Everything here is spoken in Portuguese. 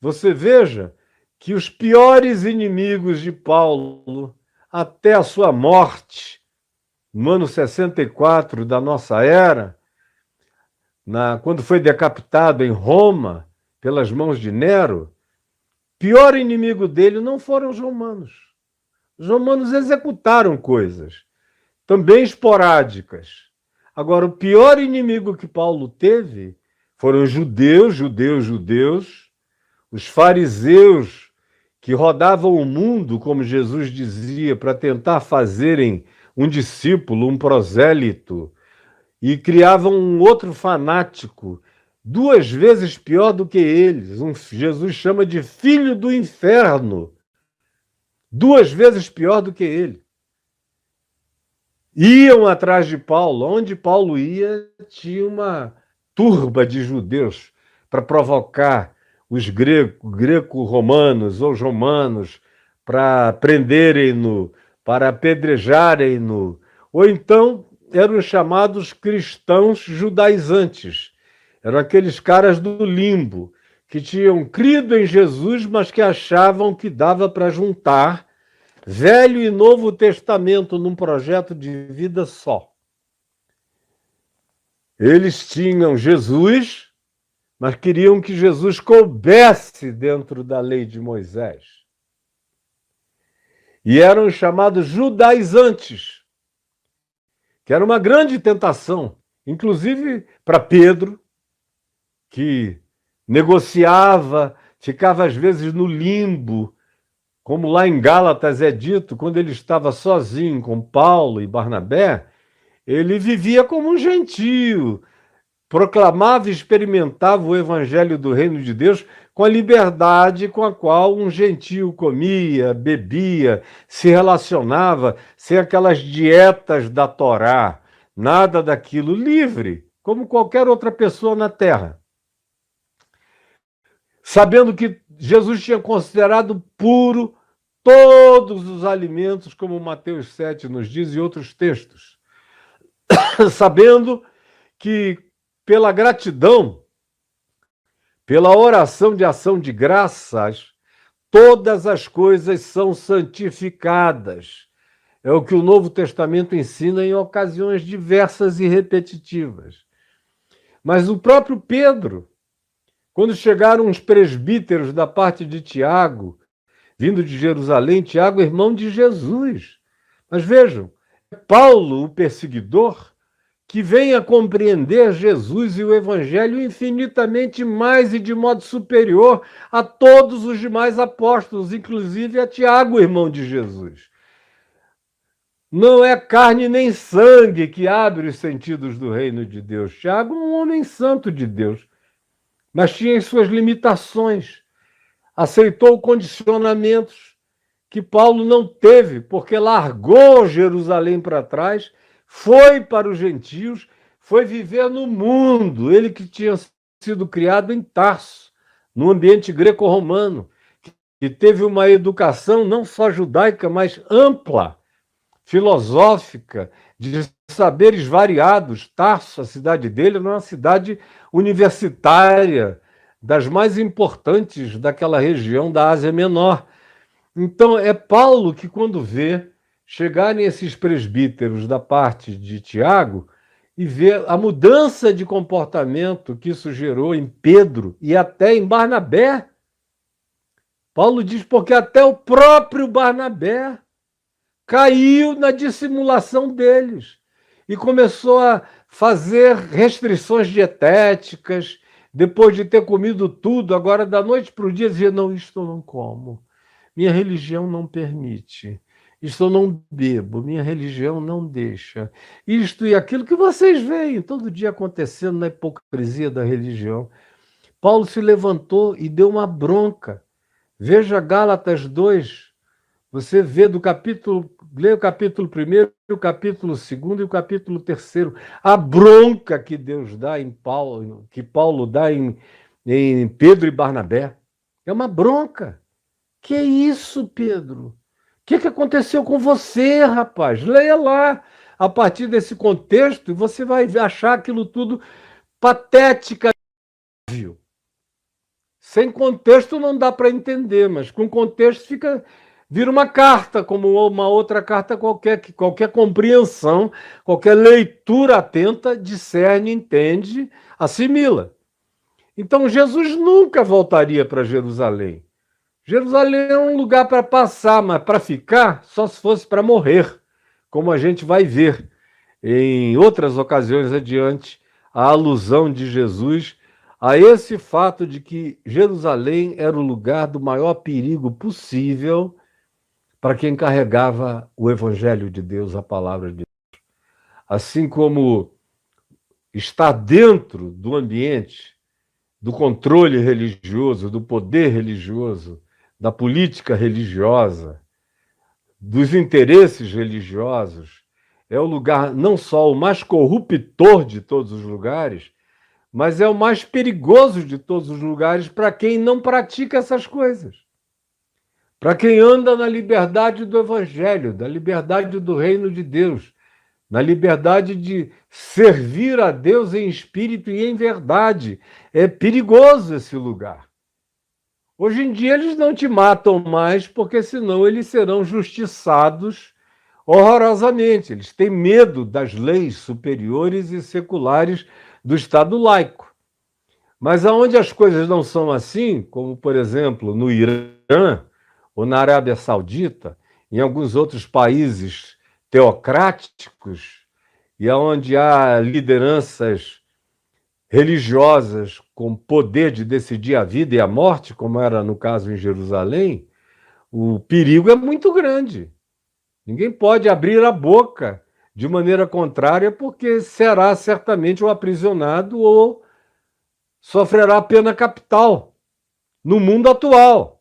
você veja que os piores inimigos de Paulo, até a sua morte, no ano 64 da nossa era, quando foi decapitado em Roma pelas mãos de Nero, pior inimigo dele não foram os romanos. Os romanos executaram coisas, também esporádicas. Agora, o pior inimigo que Paulo teve foram os judeus, os fariseus que rodavam o mundo, como Jesus dizia, para tentar fazerem um discípulo, um prosélito, e criavam um outro fanático, 2 vezes pior do que eles. Jesus chama de filho do inferno, 2 vezes pior do que ele. Iam atrás de Paulo. Onde Paulo ia, tinha uma turba de judeus para provocar os greco-romanos ou os romanos para prenderem-no, para apedrejarem-no. Ou então eram os chamados cristãos judaizantes. Eram aqueles caras do limbo, que tinham crido em Jesus, mas que achavam que dava para juntar Velho e Novo Testamento num projeto de vida só. Eles tinham Jesus, mas queriam que Jesus coubesse dentro da lei de Moisés. E eram os chamados judaizantes, que era uma grande tentação, inclusive para Pedro, que negociava, ficava às vezes no limbo, como lá em Gálatas é dito, quando ele estava sozinho com Paulo e Barnabé, ele vivia como um gentio, proclamava e experimentava o evangelho do reino de Deus com a liberdade com a qual um gentio comia, bebia, se relacionava, sem aquelas dietas da Torá, nada daquilo, livre, como qualquer outra pessoa na terra. Sabendo que Jesus tinha considerado puro todos os alimentos, como Mateus 7 nos diz e outros textos. Sabendo que pela gratidão, pela oração de ação de graças, todas as coisas são santificadas. É o que o Novo Testamento ensina em ocasiões diversas e repetitivas. Mas o próprio Pedro, quando chegaram os presbíteros da parte de Tiago, vindo de Jerusalém, Tiago, irmão de Jesus. Mas vejam, Paulo, o perseguidor, que vem a compreender Jesus e o Evangelho infinitamente mais e de modo superior a todos os demais apóstolos, inclusive a Tiago, irmão de Jesus. Não é carne nem sangue que abre os sentidos do reino de Deus. Tiago é um homem santo de Deus, mas tinha as suas limitações. Aceitou condicionamentos que Paulo não teve, porque largou Jerusalém para trás, foi para os gentios, foi viver no mundo. Ele que tinha sido criado em Tarso, no ambiente greco-romano, que teve uma educação não só judaica, mas ampla, filosófica, de saberes variados. Tarso, a cidade dele, era uma cidade universitária, das mais importantes daquela região da Ásia Menor. Então, é Paulo que, quando vê chegarem esses presbíteros da parte de Tiago e vê a mudança de comportamento que isso gerou em Pedro e até em Barnabé. Paulo diz porque até o próprio Barnabé caiu na dissimulação deles e começou a fazer restrições dietéticas. Depois de ter comido tudo, agora da noite para o dia dizia, não, isto eu não como. Minha religião não permite. Isto eu não bebo. Minha religião não deixa. Isto e aquilo que vocês veem todo dia acontecendo na hipocrisia da religião. Paulo se levantou e deu uma bronca. Veja Gálatas 2. Você vê do capítulo, lê o capítulo 1, o capítulo 2 e o capítulo 3. A bronca que Deus dá em Paulo, que Paulo dá em Pedro e Barnabé. É uma bronca. Que isso, Pedro? O que aconteceu com você, rapaz? Leia lá, a partir desse contexto, e você vai achar aquilo tudo patético. Sem contexto não dá para entender, mas com contexto vira uma carta, como uma outra carta qualquer, que qualquer compreensão, qualquer leitura atenta discerne, entende, assimila. Então Jesus nunca voltaria para Jerusalém. Jerusalém é um lugar para passar, mas para ficar só se fosse para morrer, como a gente vai ver em outras ocasiões adiante, a alusão de Jesus a esse fato de que Jerusalém era o lugar do maior perigo possível para quem carregava o Evangelho de Deus, a palavra de Deus. Assim como está dentro do ambiente do controle religioso, do poder religioso, da política religiosa, dos interesses religiosos, é o lugar não só o mais corruptor de todos os lugares, mas é o mais perigoso de todos os lugares para quem não pratica essas coisas. Para quem anda na liberdade do Evangelho, da liberdade do reino de Deus, na liberdade de servir a Deus em espírito e em verdade. É perigoso esse lugar. Hoje em dia eles não te matam mais, porque senão eles serão justiçados horrorosamente. Eles têm medo das leis superiores e seculares do Estado laico. Mas aonde as coisas não são assim, como, por exemplo, no Irã ou na Arábia Saudita, em alguns outros países teocráticos, e onde há lideranças religiosas com poder de decidir a vida e a morte, como era no caso em Jerusalém, o perigo é muito grande. Ninguém pode abrir a boca de maneira contrária, porque será certamente um aprisionado ou sofrerá pena capital no mundo atual.